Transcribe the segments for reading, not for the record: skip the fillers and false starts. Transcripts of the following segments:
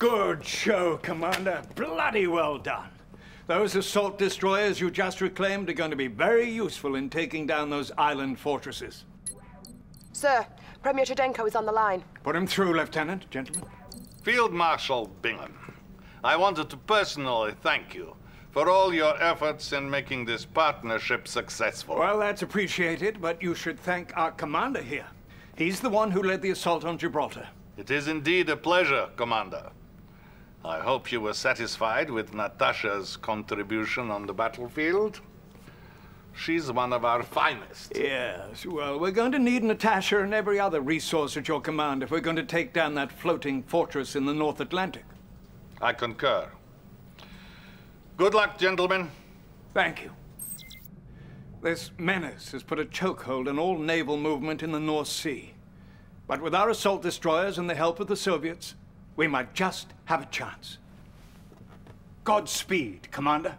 Good show, Commander. Bloody well done. Those assault destroyers you just reclaimed are going to be very useful in taking down those island fortresses. Sir, Premier Chudenko is on the line. Put him through, Lieutenant. Gentlemen. Field Marshal Bingham, I wanted to personally thank you for all your efforts in making this partnership successful. Well, that's appreciated, but you should thank our commander here. He's the one who led the assault on Gibraltar. It is indeed a pleasure, Commander. I hope you were satisfied with Natasha's contribution on the battlefield. She's one of our finest. Yes, well, we're going to need Natasha and every other resource at your command if we're going to take down that floating fortress in the North Atlantic. I concur. Good luck, gentlemen. Thank you. This menace has put a chokehold on all naval movement in the North Sea. But with our assault destroyers and the help of the Soviets, we might just have a chance. Godspeed, Commander.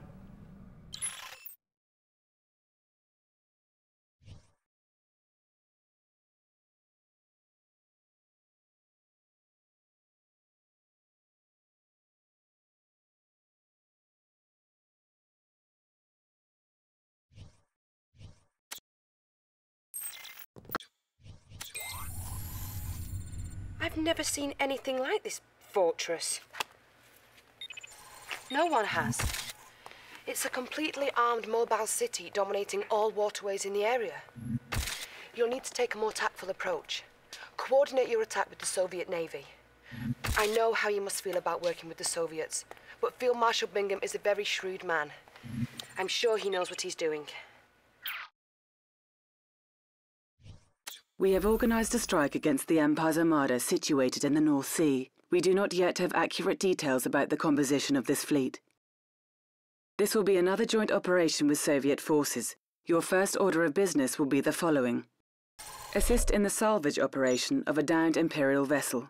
I've never seen anything like this fortress. No one has. It's a completely armed mobile city dominating all waterways in the area. You'll need to take a more tactful approach. Coordinate your attack with the Soviet Navy. I know how you must feel about working with the Soviets, but Field Marshal Bingham is a very shrewd man. I'm sure he knows what he's doing. We have organized a strike against the Empire's armada situated in the North Sea. We do not yet have accurate details about the composition of this fleet. This will be another joint operation with Soviet forces. Your first order of business will be the following. Assist in the salvage operation of a downed Imperial vessel.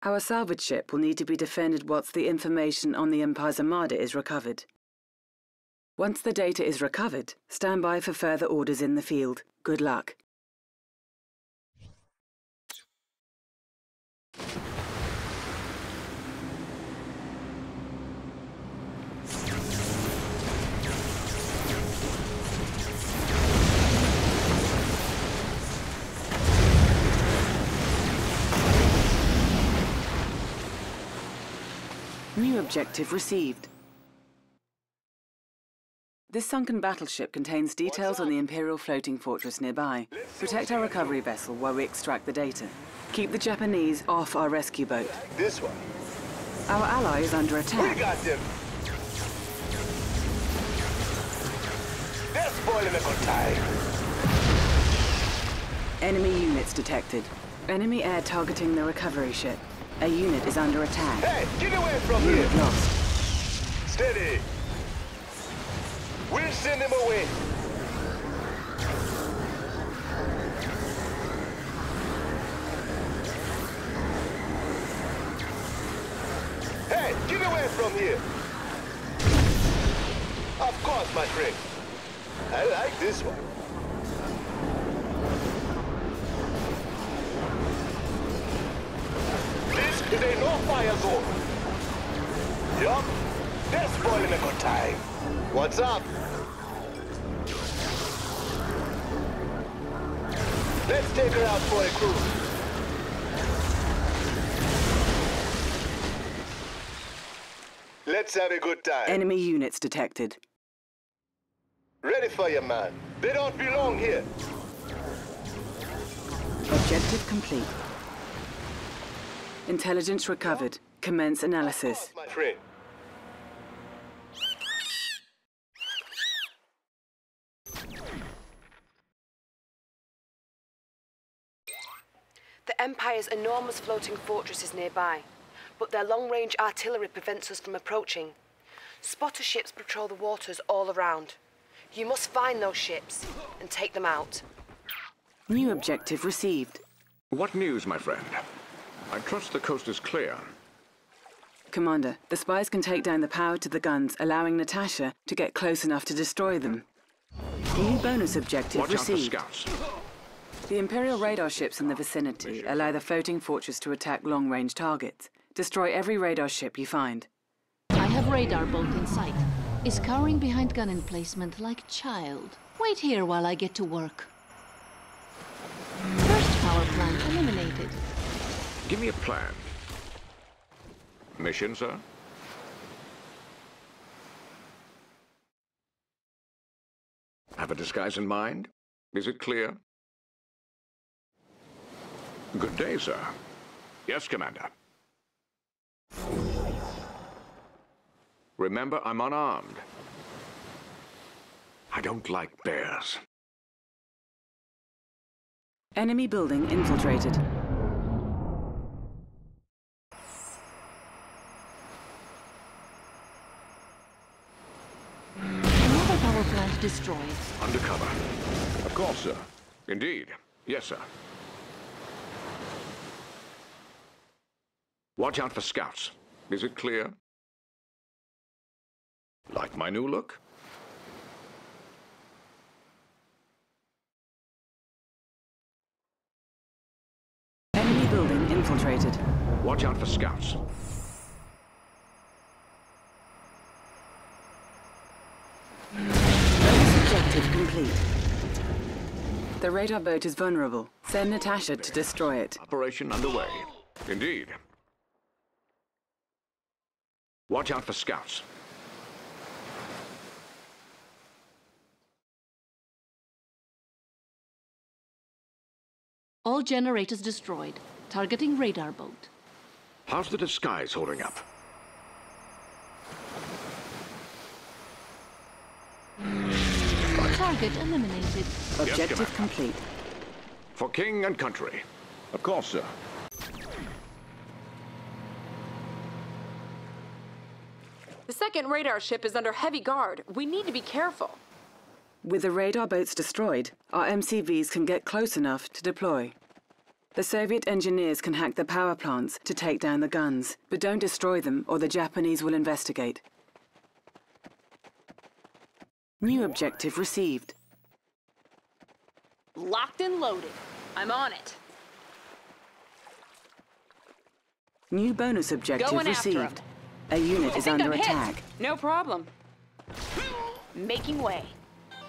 Our salvage ship will need to be defended whilst the information on the Empire's armada is recovered. Once the data is recovered, stand by for further orders in the field. Good luck. New objective received. This sunken battleship contains details on the Imperial floating fortress nearby. Protect our recovery vessel while we extract the data. Keep the Japanese off our rescue boat. This one. Our ally is under attack. We got them. They're spoiling a good time. Enemy units detected. Enemy air targeting the recovery ship. A unit is under attack. Hey, get away from Unit here! lost. Steady. We'll send him away. Hey, get away from here! Of course, my friend. I like this one. This is a no-fire zone. Yup, they're spoiling a good time. What's up? Let's take her out for a cruise. Let's have a good time. Enemy units detected. Ready for you, man. They don't belong here. Objective complete. Intelligence recovered. Commence analysis. My friend. The Empire's enormous floating fortress is nearby, but their long-range artillery prevents us from approaching. Spotter ships patrol the waters all around. You must find those ships and take them out. New objective received. What news, my friend? I trust the coast is clear. Commander, the spies can take down the power to the guns, allowing Natasha to get close enough to destroy them. New bonus objective Watch out for received. scouts. The Imperial radar ships in the vicinity allow the floating fortress to attack long-range targets. Destroy every radar ship you find. I have radar bolt in sight. Is cowering behind gun emplacement like child. Wait here while I get to work. First power plant eliminated. Give me a plan. Mission, sir? Have a disguise in mind? Is it clear? Good day, sir. Yes, Commander. Remember, I'm unarmed. I don't like bears. Enemy building infiltrated. Another power plant destroyed. Undercover. Of course, sir. Indeed. Yes, sir. Watch out for scouts. Is it clear? Like my new look? Enemy building infiltrated. Watch out for scouts. Bonus objective complete. The radar boat is vulnerable. Send Natasha to destroy it. Operation underway. Indeed. Watch out for scouts. All generators destroyed. Targeting radar boat. How's the disguise holding up? Target eliminated. Objective Commander. complete. For king and country. Of course, sir. The second radar ship is under heavy guard. We need to be careful. With the radar boats destroyed, our MCVs can get close enough to deploy. The Soviet engineers can hack the power plants to take down the guns, but don't destroy them or the Japanese will investigate. New objective received. Locked and loaded. I'm on it. New bonus objective Going after 'em. received. A unit is Think under I'm hit. attack. No problem. Making way.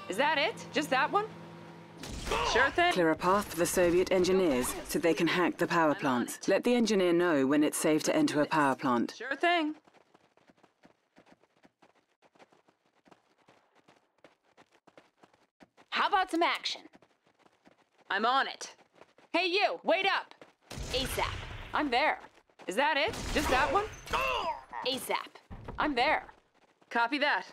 Is that it? Just that one? Sure thing. Clear a path for the Soviet engineers so they can hack the power plants. Let the engineer know when it's safe to enter a power plant. Sure thing. How about some action? I'm on it. Hey you, wait up! ASAP. I'm there. Is that it? Just that one? ASAP. I'm there. Copy that.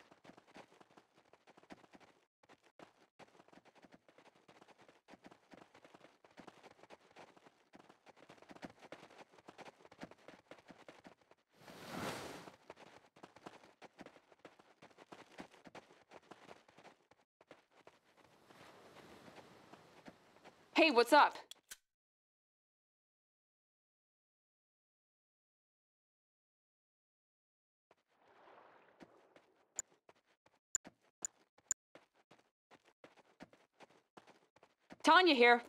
Hey, what's up? Tanya here.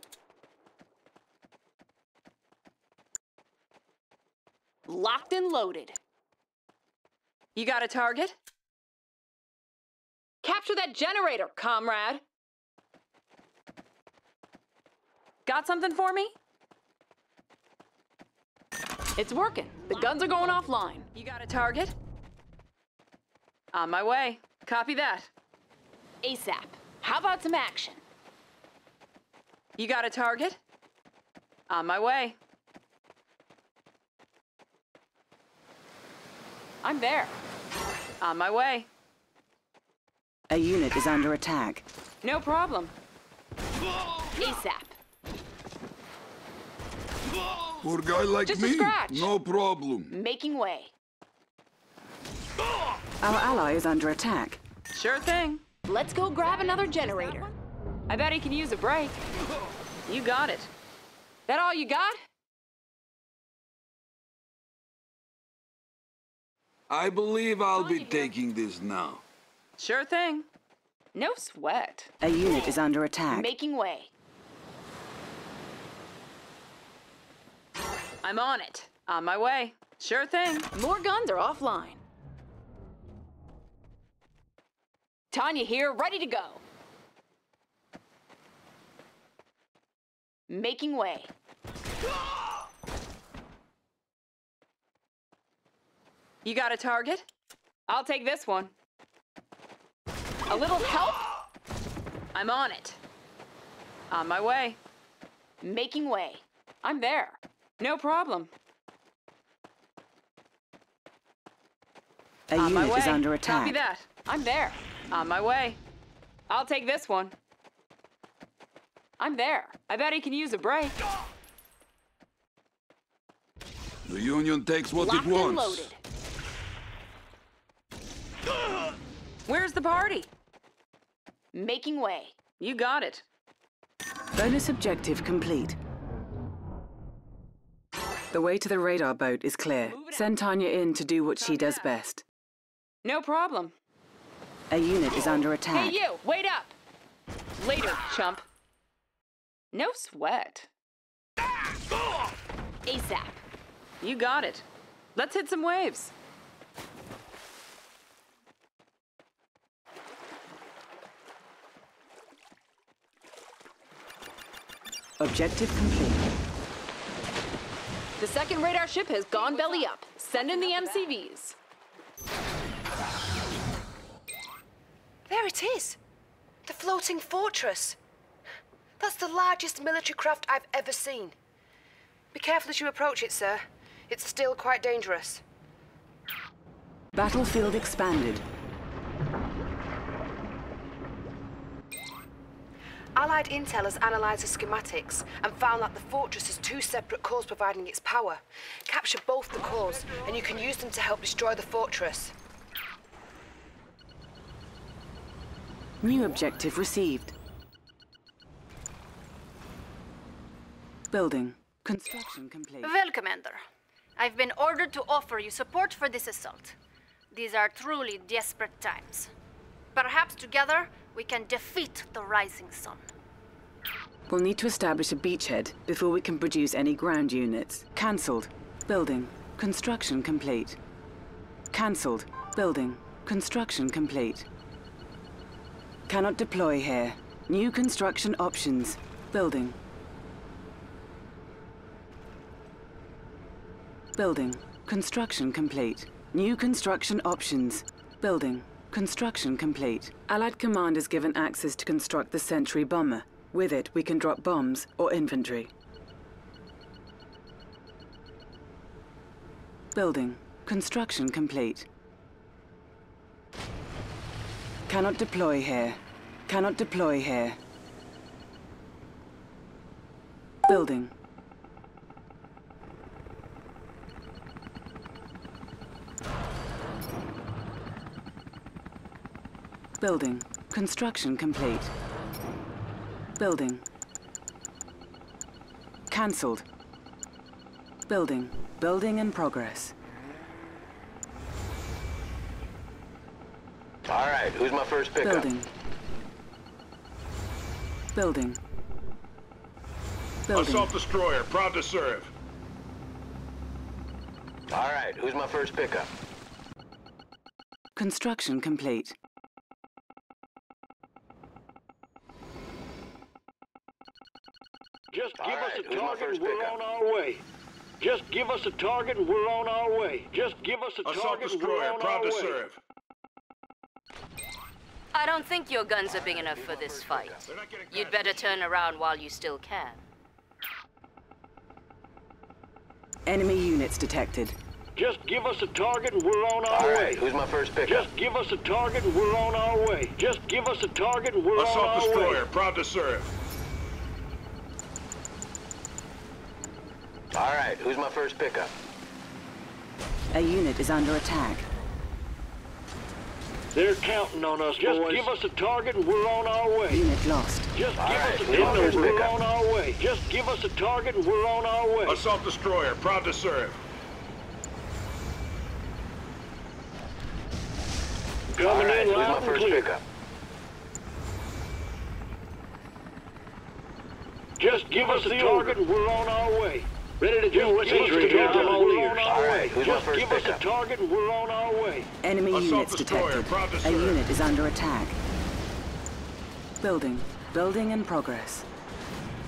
Locked and loaded. You got a target? Capture that generator, comrade. Got something for me? It's working. The guns are going offline. You got a target? On my way. Copy that. ASAP. How about some action? You got a target? On my way. I'm there. On my way. A unit is under attack. No problem. ASAP. For a guy like Just a me, scratch. no problem. Making way. Our ally is under attack. Sure thing. Let's go grab another generator. I bet he can use a break. You got it. That all you got? I believe I'll be taking this now. Sure thing. No sweat. A unit is under attack. Making way. I'm on it. On my way. Sure thing. More guns are offline. Tanya here, ready to go. Making way. You got a target? I'll take this one. A little help? I'm on it. On my way. Making way. I'm there. No problem. A unit is under attack. Copy that. I'm there. On my way. I'll take this one. I'm there. I bet he can use a break. The Union takes what it Locked and wants. loaded. Where's the party? Making way. You got it. Bonus objective complete. The way to the radar boat is clear. Send Tanya in to do what she does best. No problem. A unit is under attack. Hey you, wait up! Later, chump. No sweat. ASAP. You got it. Let's hit some waves. Objective complete. The second radar ship has gone belly up. Send in the MCVs. There it is. The floating fortress. That's the largest military craft I've ever seen. Be careful as you approach it, sir. It's still quite dangerous. Battlefield expanded. Allied intel has analysed the schematics and found that the fortress has two separate cores providing its power. Capture both the cores, and you can use them to help destroy the fortress. New objective received. Building. Construction complete. Well, Commander. I've been ordered to offer you support for this assault. These are truly desperate times. Perhaps together, we can defeat the Rising Sun. We'll need to establish a beachhead before we can produce any ground units. Cancelled. Building. Construction complete. Cancelled. Building. Construction complete. Cannot deploy here. New construction options. Building. Building. Construction complete. New construction options. Building. Construction complete. Allied command is given access to construct the Sentry bomber. With it, we can drop bombs or infantry. Building. Construction complete. Cannot deploy here. Cannot deploy here. Building. Building. Construction complete. Building. Cancelled. Building. Building in progress. All right, who's my first pickup? Building. Building. Building. Assault destroyer, proud to serve. All right, who's my first pickup? Construction complete. Just give us a who's my target first and we're pickup? on our way. Just give us a target and we're on our way. Just give us a Assault target and we're destroyer, on proud our to way. serve. I don't think your guns are big enough for this fight. You'd better turn around while you still can. Enemy units detected. Just give us a target and we're on our All way. right, who's my first pickup? Just give us a target and we're on our way. Just give us a target and we're on Assault our destroyer, way. proud to serve. All right, who's my first pickup? A unit is under attack. They're counting on us, Just give us a target and we're on our way. Unit lost. Just All give right, us a who's my target first and we're pickup? on our way. Just give us a target and we're on our way. Assault destroyer, proud to serve. All Coming right, in who's my loud and first clear. pickup? Just give us a target and we're on our way. Ready to do what's needed to get them all ears. All right, who's my Just first give us a pickup? target and we're on our way. Enemy Assault units destroyer, detected. proud to A serve. unit is under attack. Building. Building in progress.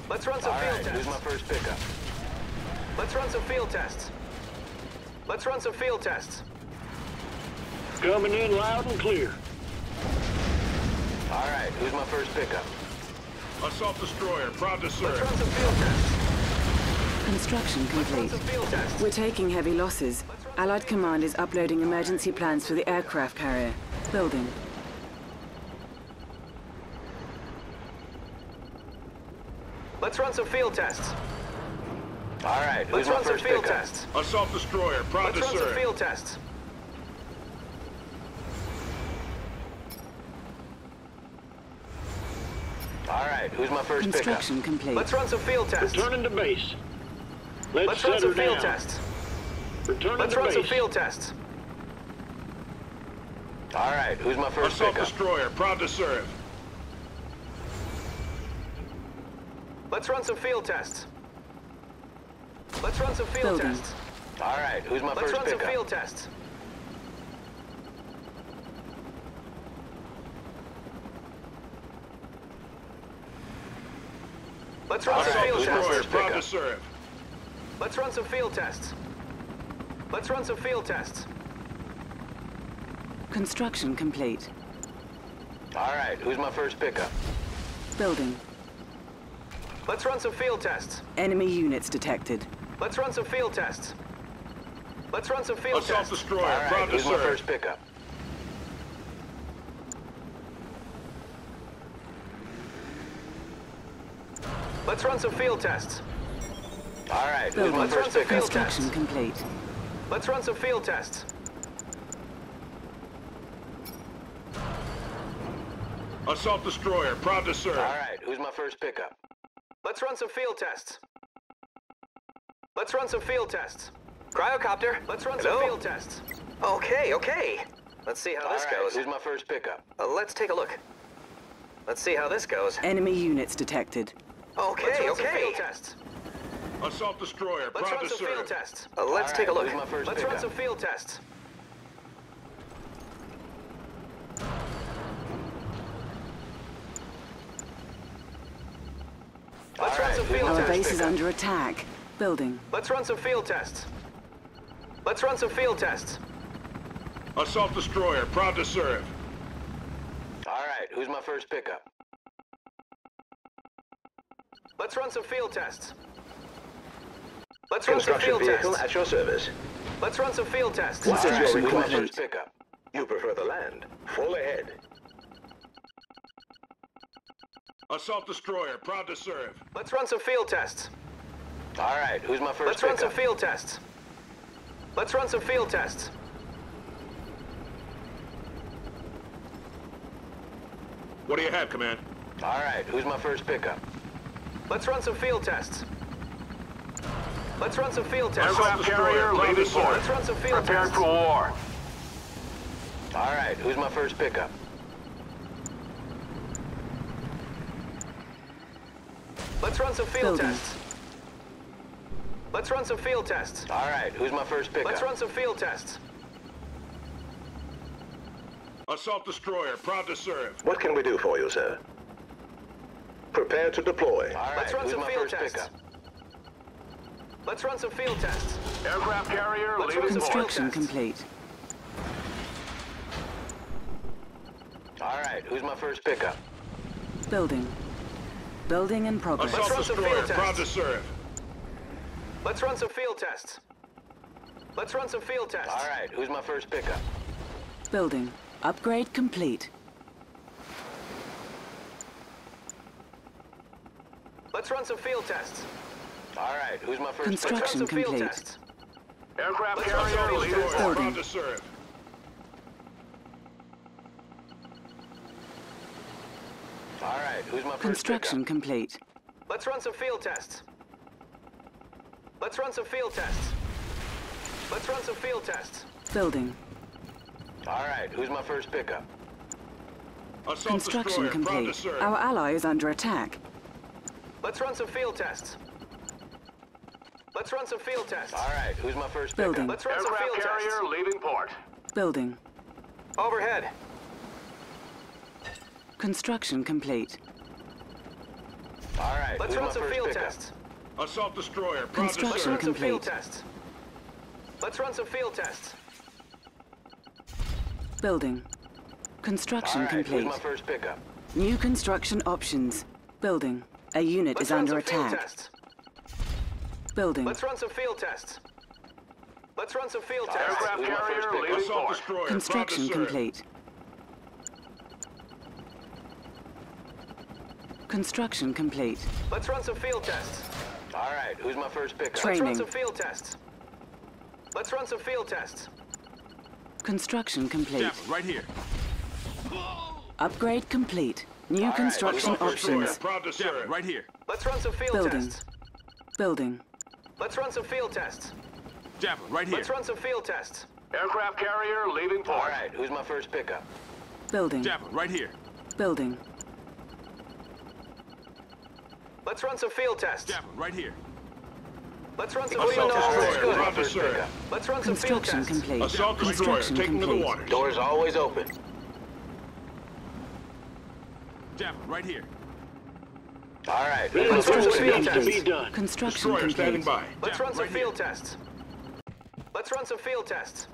Let's run some field tests. Who's my first pickup? Let's run some field tests. Let's run some field tests. Coming in loud and clear. All right, who's my first pickup? Assault destroyer, proud to Let's serve. run some field tests. Construction Let's run complete. some field tests. We're taking heavy losses. Allied Command is uploading emergency plans for the aircraft carrier. Building. Let's run some field tests. All right, who's my first field tests? Assault destroyer, proud Let's to run some serve. field tests. All right, who's my first pickup? Construction complete. Let's run some field tests. Returning to base. Let's set run some her field down. tests. Returning Let's to run some base. field tests. All right, who's my first Assault pickup? destroyer, proud to serve. Let's run some field tests. Let's run some field Building. tests. All right, who's my first pickup? Let's run some field tests. Let's run some Assault field destroyer, tests. proud to serve. Let's run some field tests. Let's run some field tests. Construction complete. All right, who's my first pickup? Building. Let's run some field tests. Enemy units detected. Let's run some field tests. Let's run some field Assault tests. destroyer, All right, proud to who's my serve. first pickup? Let's run some field tests. All right, who's Building. my first pickup? Construction complete. Let's run some field tests. Assault destroyer, proud to serve. All right, who's my first pickup? Let's run some field tests. Let's run some field tests. Cryocopter, let's run some field tests. Okay. Let's see how this goes. Who's my first pickup? Let's take a look. Let's see how this goes. Enemy units detected. Okay. Field tests. Assault destroyer, Let's proud run to some field serve. tests. Let's take a look. who's my first Let's run pickup? some field tests. Let's run some field Our tests. base is under attack. Building. Let's run some field tests. Let's run some field tests. Assault destroyer, proud to serve. All right, who's my first pickup? Let's run some field tests. Let's run some field tests. at your service. Let's run some field tests. What is your Who's my requirement? first pickup? You prefer the land. Full ahead. Assault destroyer, proud to serve. Let's run some field tests. All right, who's my first Let's run some field tests. Let's run some field tests. What do you have, Command? All right, who's my first pickup? Let's run some field tests. Let's run some field tests. Assault destroyer, proud to serve. Let's run some field Prepared tests. for war. All right, who's my first pickup? Let's run some field Building. tests. Let's run some field tests. All right, who's my first pickup? Let's run some field tests. Assault destroyer, proud to serve. What can we do for you, sir? Prepare to deploy. All right, Let's run who's some my field first tests. pickup? Let's run some field tests. Aircraft carrier, Let's leaving run some field Construction tests. complete. All right, who's my first pickup? Building. Building in progress. Let's Assault run some destroyer, field proud tests. to serve. Let's run some field tests. Let's run some field tests. All right, who's my first pickup? Building. Upgrade complete. Let's run some field tests. All right, who's my first Construction Let's run some field complete. tests. Aircraft Let's run some carrier, field leaving tests. Destroyer, Building. proud to serve. All right, who's my first Construction pickup? complete. Let's run some field tests. Let's run some field tests. Let's run some field tests. Building. All right, who's my first pickup? Assault Construction destroyer, proud to complete. serve. Our ally is under attack. Let's run some field tests. Let's run some field tests. All right, who's my first Building. pickup? Let's run some field tests. leaving port. Building. Overhead. Construction complete. All right, let's run some field tests. Assault destroyer. Construction Let's run some field complete. tests. Let's run some field tests. Building. Construction All right, complete. who's my first pickup? New construction options. Building. A unit Let's is run under some field attack. tests. Building. Let's run some field tests. Let's run some field tests. Aircraft Who's my carrier first pickup? leaving Assault port. destroyer. Construction complete. Construction complete. Let's run some field tests. All right, who's my first pickup? Training. Let's run some field tests. Let's run some field tests. Construction complete. Javelin, right here. Upgrade complete. New right, construction assault destroyer. options. Proud to serve. Right here. Let's run some field Building. tests. Building. Let's run some field tests. Javelin, right here. Let's run some field tests. Aircraft carrier leaving port. All right, who's my first pickup? Building. Javelin, right here. Building. Let's run some field tests. Javelin, right here. Let's run some Assault field tests. destroyer. That's good. Proud to First serve. pickup. Let's run some field Construction tests. complete. Assault destroyer. Construction Taking to the complete. waters. Doors always open. Javelin, right here. All right, let's run some field Construction tests. complete. Construction Destroyer standing complete. by. Let's run some right here. field tests. Let's run some field tests.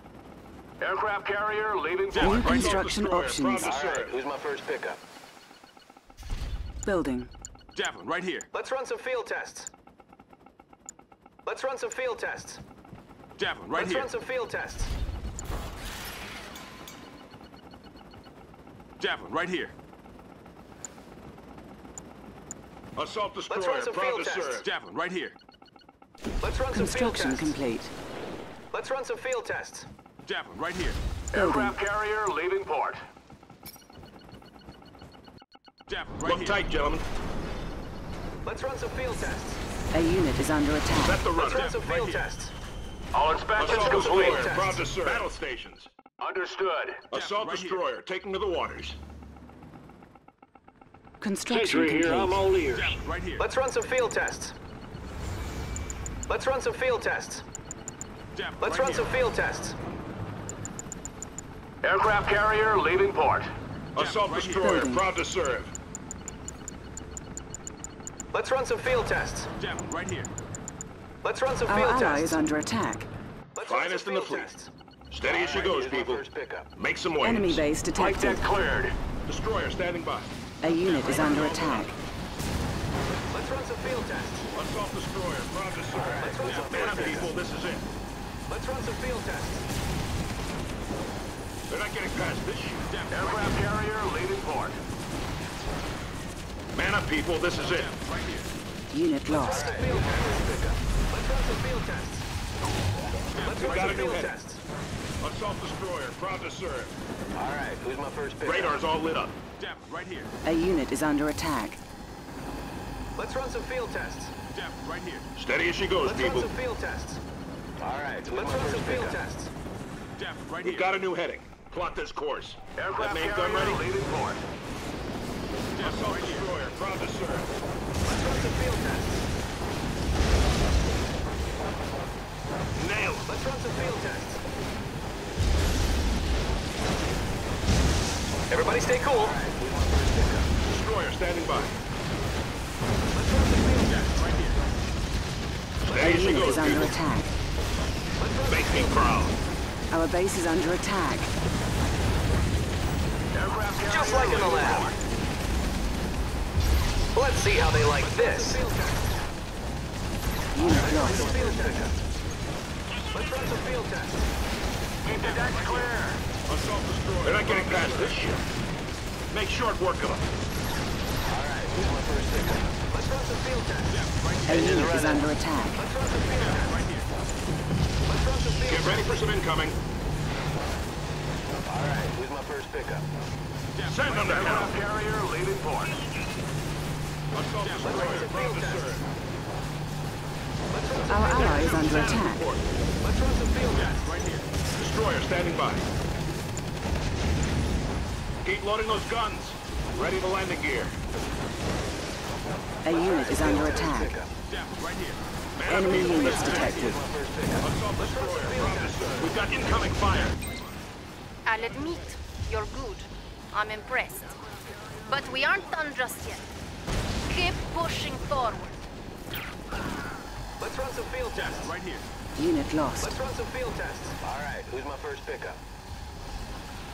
Aircraft carrier leaving New port. construction Destroyer, options. proud All to right, serve. who's my first pickup? Building. Javelin, right here. Let's run some field tests. Let's run some field tests. Javelin, right Let's here. run some field tests. Javelin, right here. Assault Let's run destroyer. some Proud field to tests. serve. Javelin, right here. Let's run some field Construction tests. complete. Let's run some field tests. Javelin, right here. Building. Aircraft carrier leaving port. Javelin, right Look here. tight, gentlemen. Let's run some field tests. A unit is under attack. Set the Let's runner. run some field tests. All inspections Assault complete. destroyer. test. Proud to serve. Battle stations. Understood. Assault right here. destroyer. Taking to the waters. Construction complete. ears. Javelin, right here. Let's run some field tests. Let's run some field tests. Javelin, Let's right run here. some field tests. Aircraft carrier leaving port. Assault right here. destroyer. Building. Proud to serve. Let's run some field tests. Javelin, right here. Let's run some Our field ally tests. is under attack. Let's run Finest some in the field fleet. tests. Steady as she All right, goes, here's my people. first pickup. Make some waves. Enemy base Flight detected. deck cleared. Destroyer standing by. A unit is under attack. Let's run some field tests. Assault destroyer. Proud to serve. Let's run some Man field up, tests. people. This is it. Let's run some field tests. They're not getting past this shit. Aircraft carrier leaving port. Man up, people. This is it. Right here. Unit lost. Field tests. Let's run some field tests. Let's run got some a new field head. tests. Assault destroyer. Proud to serve. All right, who's my first pickup? Radar's all lit up. Javelin, right here. A unit is under attack. Let's run some field tests. Javelin, right here. Steady as she goes, Let's run people. some field tests. All right, let's run some field tests. Javelin, right We've here. got a new heading. Plot this course. That Aircraft main gun carrier ready? leaving port. Assault destroyer. Proud to serve. Let's run some field tests. Nail 'em. Let's run some field tests. Everybody stay cool. Destroyer standing by. Let's run some field tests. Right here. A Steady as she unit goes, is under people. attack. Make me proud. Our base is under attack. Aircraft carrier Just like in the lab. Let's see how they like this. Unit lost. Let's run some field tests. Keep the decks clear. Assault destroyer. They're not getting past this shit. Make short work of them. Let's run some field tests. A unit is under attack. Let's run some field tests. Right here. Let's run some field Get ready for some incoming. All right, who's my first pickup? Send them to hell. Aircraft carrier leaving port. Assault destroyer. Proud to serve. Our ally is under attack. Let's run some field tests. Right here. Destroyer standing by. Keep loading those guns. Ready to landing gear. A unit is under attack. Javelin, right here. Enemy units detected. We've got incoming fire. I'll admit, you're good. I'm impressed. But we aren't done just yet. Keep pushing forward. Let's run some field tests. Right here. Unit lost. Let's run some field tests. All right, who's my first pickup?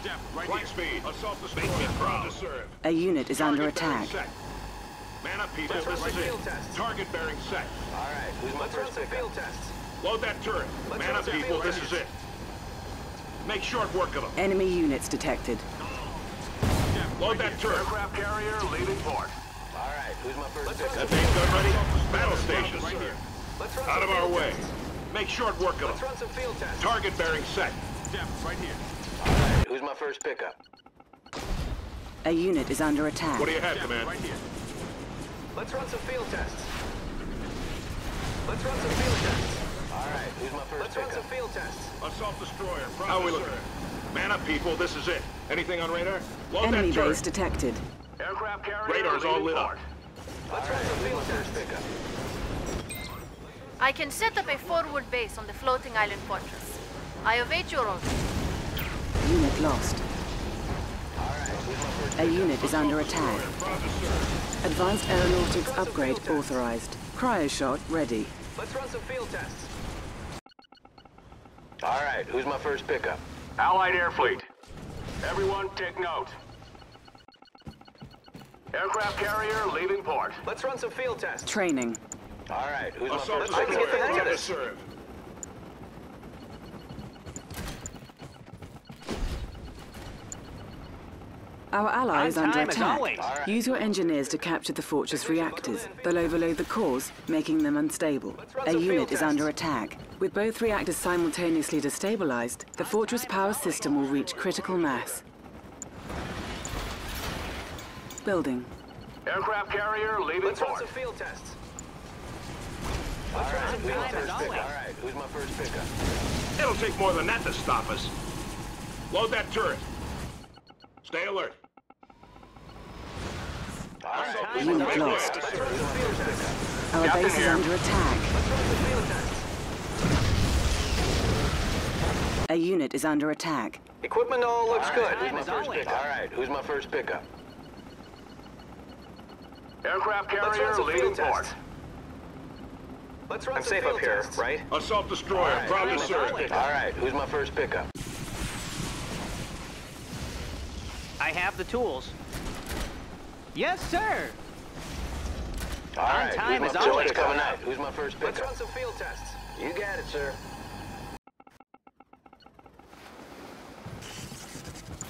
Depth, right here. Speed. Assault destroyer. Proud to serve. A unit is under Target bearing attack. set. Man up, people. Let's run This some is field it. tests. Target bearing set. All right, who's my first pickup? Field tests. Load that turret. Let's Man run up, some people. field This tests. is it. Make short work of them. Enemy units detected. Load that turret. Aircraft carrier leaving port. All right, who's my first pickup? That main gun ready? Battle stations. Let's run Out some of our field way. tests. Make short work of Let's them. run some field tests. Target bearing set. Depth, right here. All right, who's my first pickup? A unit is under attack. What do you have, Command? Right here. Let's run some field tests. Let's run some field tests. All right, who's my first pickup? Let's run some field tests. Assault destroyer. How are we looking? Man up, people. This is it. Anything on radar? Load Enemy that turret. base detected. Aircraft carrier. Radar's all lit up. Let's run some field tests. Pickup. I can set up a forward base on the floating island fortress. I await your order. Unit lost. All right, who's my first A unit is under attack. Advanced aeronautics upgrade authorized. Cryoshock ready. Let's run some field tests. All right, who's my first pickup? Allied air fleet. Everyone take note. Aircraft carrier leaving port. Let's run some field tests. Training. All right, who's Assault my first pickup? Let's get the hang of destroyer. this. Serve. Our ally is under time as attack. always. All right. Use your engineers to capture the fortress reactors. They'll overload the cores, making them unstable. A unit is under attack. With both reactors simultaneously destabilized, the fortress power system will reach critical mass. Building. Aircraft carrier leaving Let's run port. some field tests. All right, who's my first pickup? All right, who's my first pickup? It'll take more than that to stop us. Load that turret. Stay alert. All right, who's Unit my first lost. pickup? Let's run some field tests. Our Captain base is here. under attack. Let's run some field tests. A unit is under attack. Equipment all looks good. Who's my first pickup? All right, who's my first pickup? Aircraft Let's run carrier some leaving field port. tests. Let's run some field tests. right? Assault destroyer. Proud to serve. All right, who's my first pickup? I have the tools. Yes, sir. All right, time who's as my first always. pickup? Coming out. Who's my first pickup? Let's run some field tests. You got it, sir.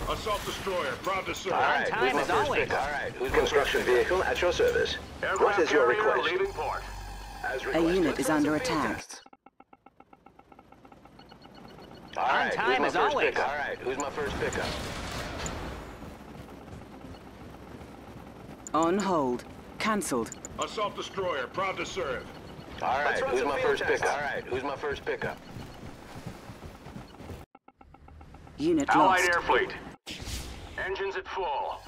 Assault destroyer. Proud to serve. All right, time who's my as first always. pickup? All right, who's my Construction first pickup? vehicle at your service. Aircraft What is your carrier request? leaving port. As A requested. unit Let's is run under some field attack. tests. All right, time who's my as first always. pickup? All right, who's my first pickup? On hold. Cancelled. Assault destroyer. Proud to serve. All right, run who's some my field first tests. pickup? All right, who's my first pickup? Unit Allied lost. air fleet. Engines at full. All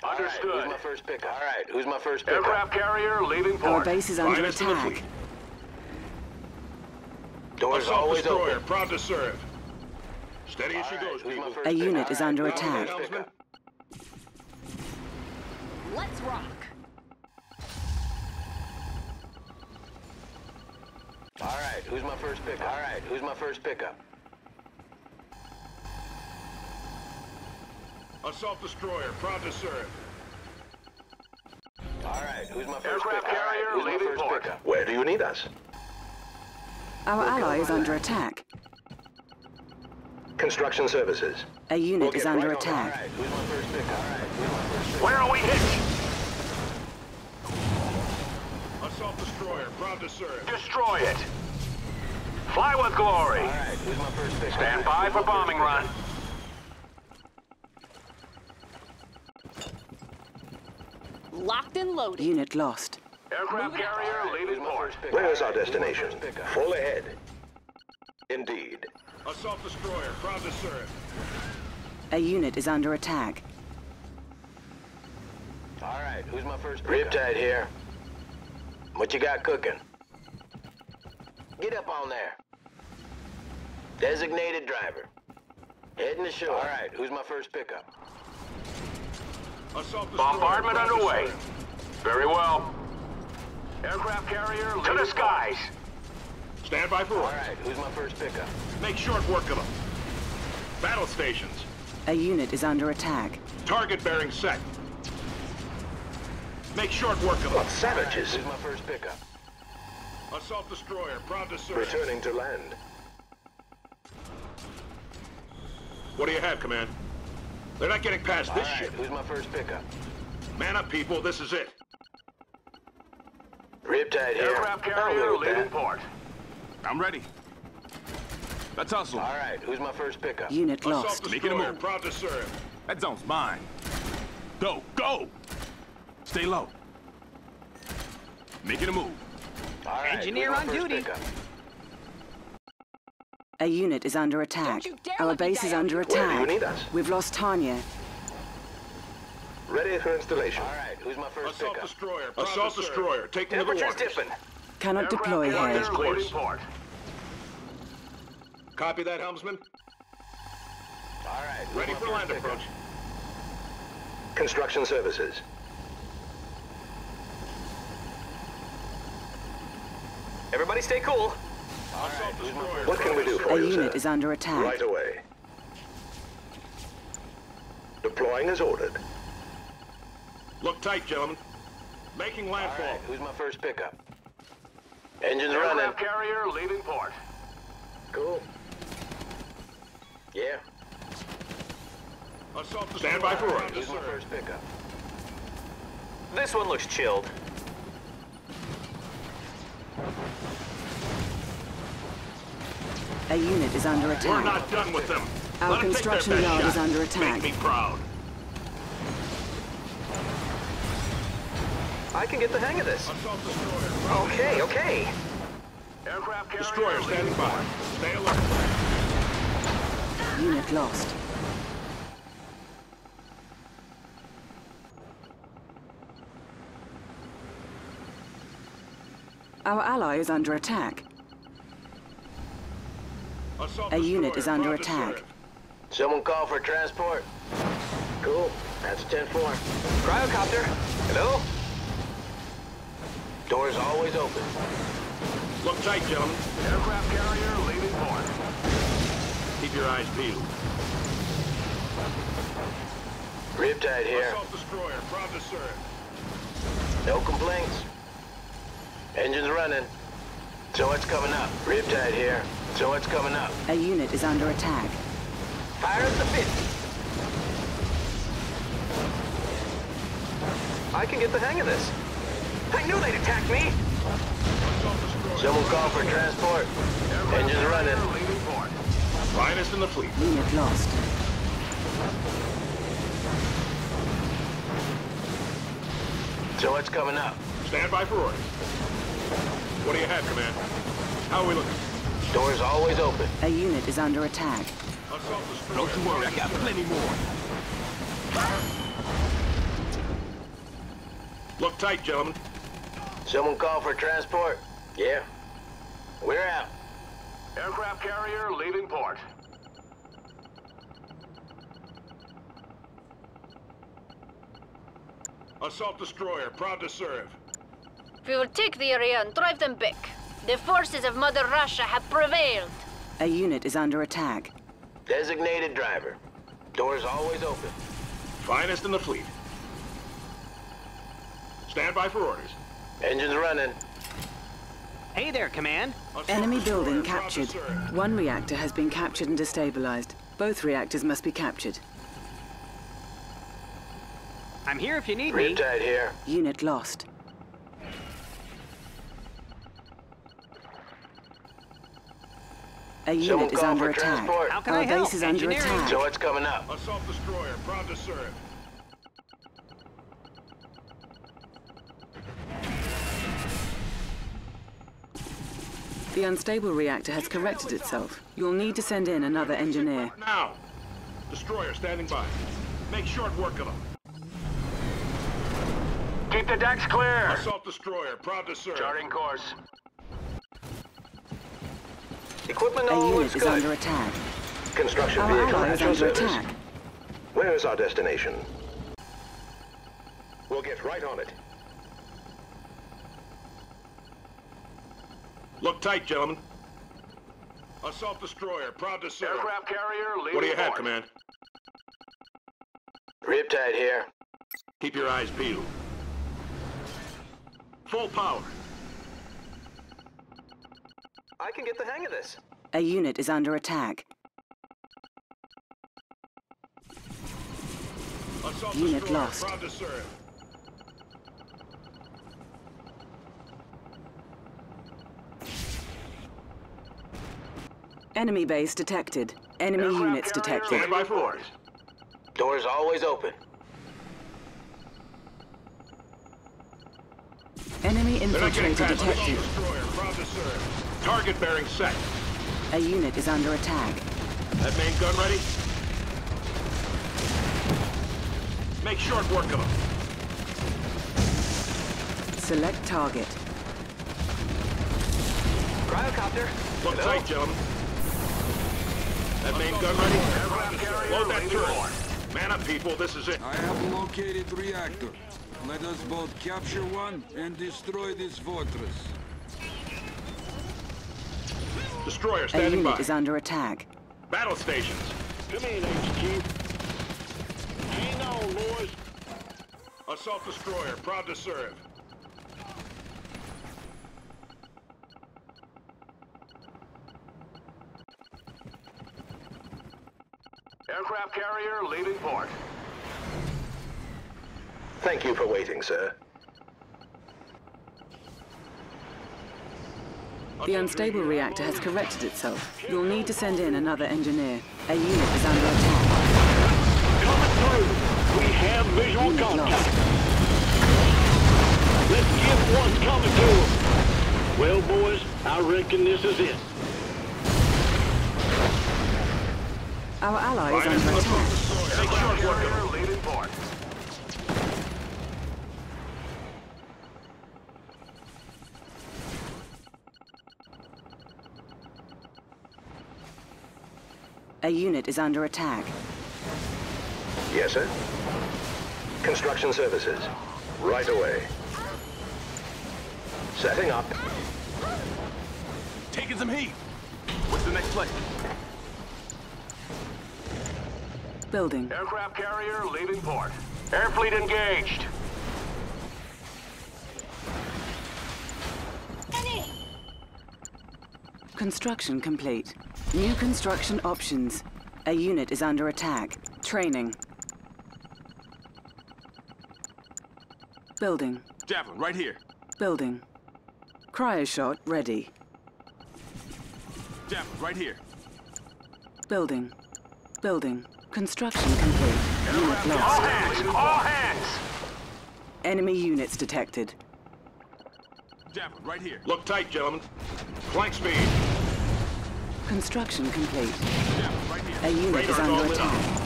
right, Understood. who's my first pickup? All right, who's my first pickup? Aircraft carrier leaving port. Our base is under Finest in the attack. fleet. Doors Assault always destroyer. open. Proud to serve. Steady as she All right, goes, who's my people. first A pickup? unit All is right, under who's my attack. first pickup? Let's rock. All right, who's my first pickup? All right, who's my first pickup? Assault destroyer. Proud to serve. All right, who's my first Aircraft pickup? All right, carrier who's my leaving first port. pickup? Where do you need us? Our ally is under attack. Construction services. A unit is get under right on. All attack. right, who's my first pickup? All right, who's my first pickup? Where are we hit? Assault destroyer. Proud to serve. Destroy it. Fly with glory. All right, who's my first pickup? Stand by Who's for my first bombing pickup? run. Locked and loaded. Unit lost. Aircraft carrier Who's leaving my port. first pickup? Where's All our right, who's my destination? first pickup? Full ahead. Indeed. Assault destroyer. Proud to serve. A unit is under attack. All right, who's my first pickup? Riptide here. What you got cooking? Get up on there. Designated driver. Heading to shore. All right, who's my first pickup? Bombardment underway. Very well. Aircraft carrier to the skies. Stand by for orders. All right, who's my first pickup? Make short work of them. Battle stations. A unit is under attack. Target bearing set. Make short work of them. What savages? Who's my first pickup? Assault destroyer, proud to serve. Returning to land. What do you have, Command? They're not getting past this ship. Who's my first pickup? Man up, people. This is it. Riptide here. Aircraft carrier leaving port. I'm ready. Let's hustle. All right, who's my first pickup? Unit lost. Making a move. Proud to serve. That zone's mine. Go, go! Stay low. Making a move. All right, Engineer on duty. Pickup? A unit is under attack. Our base is under attack. Where do you need us? We've lost Tanya. Ready for installation. All right, who's my first Assault pickup? destroyer. Assault destroyer. Taking to the Temperature's waters. dipping. Cannot deploy here. Course. Copy that, helmsman. All right, who's Ready my for first land pickup? approach. Construction services. Everybody stay cool. Assault destroyer. What can we do for A you, unit sir? is under attack. Right away. Deploying as ordered. Look tight, gentlemen. Making All landfall. right, who's my first pickup? Engines running. Aircraft carrier leaving port. Cool. Yeah. Assault destroyer. Stand by for orders. Who's my first pickup? This one looks chilled. A unit is under We're attack. not done with them. Our Let 'em take their construction best yard shot. is under attack. Make me proud. I can get the hang of this. Assault destroyer. Okay, okay. Aircraft carrier. Destroyer standing by. Stay alert. Unit lost. Our ally is under attack. Assault A unit destroyer, is under proud to attack. serve. Someone call for transport. Cool. That's 10-4. Cryocopter. Hello? Doors always open. Look tight, gentlemen. Aircraft carrier leaving port. Keep your eyes peeled. Riptide here. Assault destroyer, proud to serve. No complaints. Engines running. So what's coming up? Riptide here. So what's coming up? A unit is under attack. Fire at the 50. I can get the hang of this. I knew they'd attack me. Someone call for transport. Engines running. Leaving port. Finest in the fleet. Unit lost. So what's coming up? Stand by for orders. What do you have, Command? How are we looking? Doors always open. A unit is under attack. Assault destroyer. Don't you worry, I got plenty more. Look tight, gentlemen. Someone call for transport. Yeah. We're out. Aircraft carrier leaving port. Assault destroyer, proud to serve. We will take the area and drive them back. The forces of Mother Russia have prevailed. A unit is under attack. Designated driver. Doors always open. Finest in the fleet. Stand by for orders. Engines running. Hey there, Command. Enemy building captured. One reactor has been captured and destabilized. Both reactors must be captured. I'm here if you need me. Riptide here. Unit lost. A Someone unit is call under for attack. transport. How can Our I help? base is under Engineering. attack. So what's coming up? Assault destroyer, proud to serve. The unstable reactor has corrected itself. You'll need to send in another engineer. Now! Destroyer standing by. Make short work of them. Keep the decks clear. Assault destroyer, proud to serve. Charting course. Equipment A all unit looks is good. under attack. Construction Our vehicle ally at is your under service. attack. Where is our destination? We'll get right on it. Look tight, gentlemen. Assault destroyer, proud to serve. Aircraft carrier leaving What do you have, port. Command? Riptide here. Keep your eyes peeled. Full power. I can get the hang of this. A unit is under attack. Assault Unit destroyer, lost. proud to serve. Enemy base detected. Enemy Aircraft units carrier detected. Stand by for orders. Doors always open. Enemy They're not getting infiltrator past assault detected. destroyer, proud to serve. Target bearing set. A unit is under attack. That main gun ready? Make short work of them. Select target. Cryocopter. Look Hello? tight, gentlemen. That main gun ready? Load that turret. Man up, people. This is it. I have located reactor. Let us both capture one and destroy this fortress. Destroyer A standing unit by. is under attack. Battle stations. Come in, HQ. Hang on, boys. Assault destroyer, proud to serve. Aircraft carrier leaving port. Thank you for waiting, sir. The unstable reactor has corrected itself. You'll need to send in another engineer. A unit is under attack. Coming through. We have visual Unit contact. lost. Let's get what's coming to them. Well, boys, I reckon this is it. Our ally is Line is under in the attack. front. Make short work of them. Carrier leaving port. A unit is under attack. Yes, sir? Construction services. Right away. Setting up. Taking some heat. What's the next play? Building. Aircraft carrier leaving port. Air fleet engaged. Construction complete. New construction options. A unit is under attack. Training. Building. Javelin, right here. Building. Cryoshot ready. Javelin, right here. Building. Building. Construction complete. Unit All lost. hands! All hands! Enemy units detected. Javelin, right here. Look tight, gentlemen. Flank speed. Construction complete. Javelin, right here. A unit is Radar's under all lit attack. up.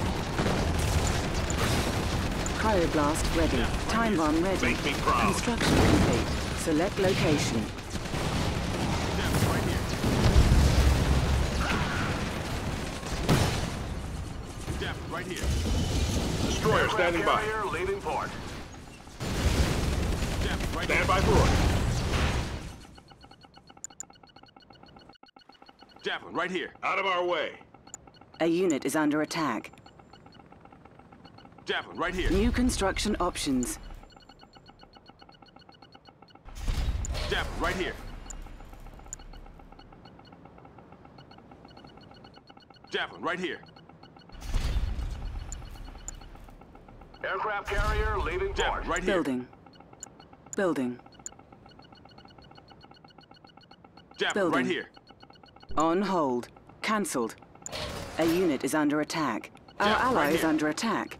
Cryoblast ready. Time bomb ready. Make me proud. Construction complete. Select location. Javelin, right here. Javelin, right here. Destroyer Aircraft standing by. carrier leaving port. Javelin, right Stand by for orders. Javelin, right here. Out of our way. A unit is under attack. Javelin, right here. New construction options. Javelin, right here. Javelin, right here. Aircraft carrier leaving port. Javelin, right here. Building. Building. Javelin, right Building. here. On hold. Cancelled. A unit is under attack. Our Yeah, ally right is here. under attack.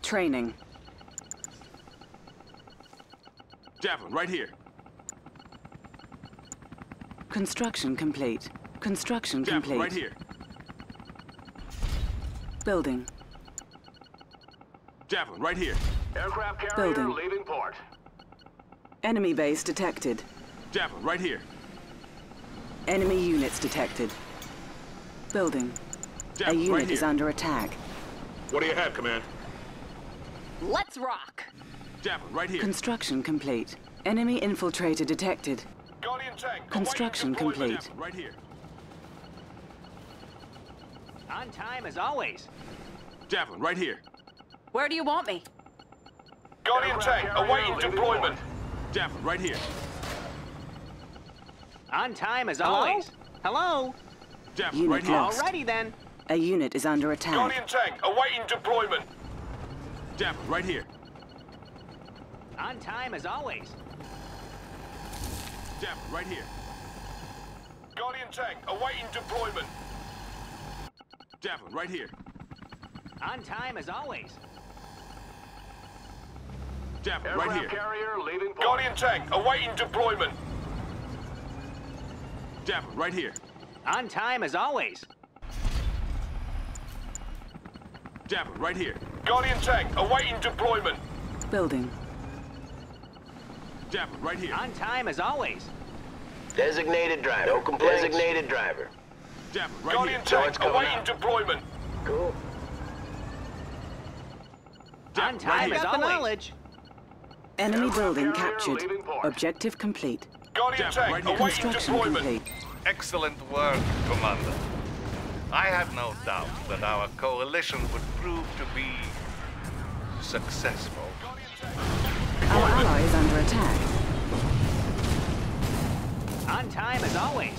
Training. Javelin, right here. Construction complete. Construction Javelin, complete. right here. Building. Javelin, right here. Aircraft carrier Building. leaving port. Enemy base detected. Javelin, right here. Enemy units detected. Building. A Javelin, unit right is here. under attack. What do you have, Command? Let's rock! Javelin, right here. Construction complete. Enemy infiltrator detected. Guardian tank. Construction complete. Javelin, right here. On time as always. Javelin, right here. Where do you want me? Guardian tank, awaiting deployment. Javelin, right here. On time as Hello? always. Hello? Javelin, Unit right here. lost. Alrighty then. A unit is under attack. Guardian tank, awaiting deployment. Javelin, right here. On time as always. Javelin, right here. Guardian tank, awaiting deployment. Javelin, right here. On time as always. Javelin, right here. Carrier leaving point. Guardian tank, awaiting deployment. Javelin, right here. On time as always. Javelin, right here. Guardian tank, awaiting deployment. Building. Javelin, right here. On time as always. Designated driver. No complaints. Designated driver. Javelin, right Guardian here. Tank, awaiting deployment. Cool. On time as always. Enemy building captured. Objective complete. Guardian tank, right here. awaiting Construction deployment. complete. Excellent work, Commander. I had no doubt that our coalition would prove to be successful. Our ally is under attack. On time as always.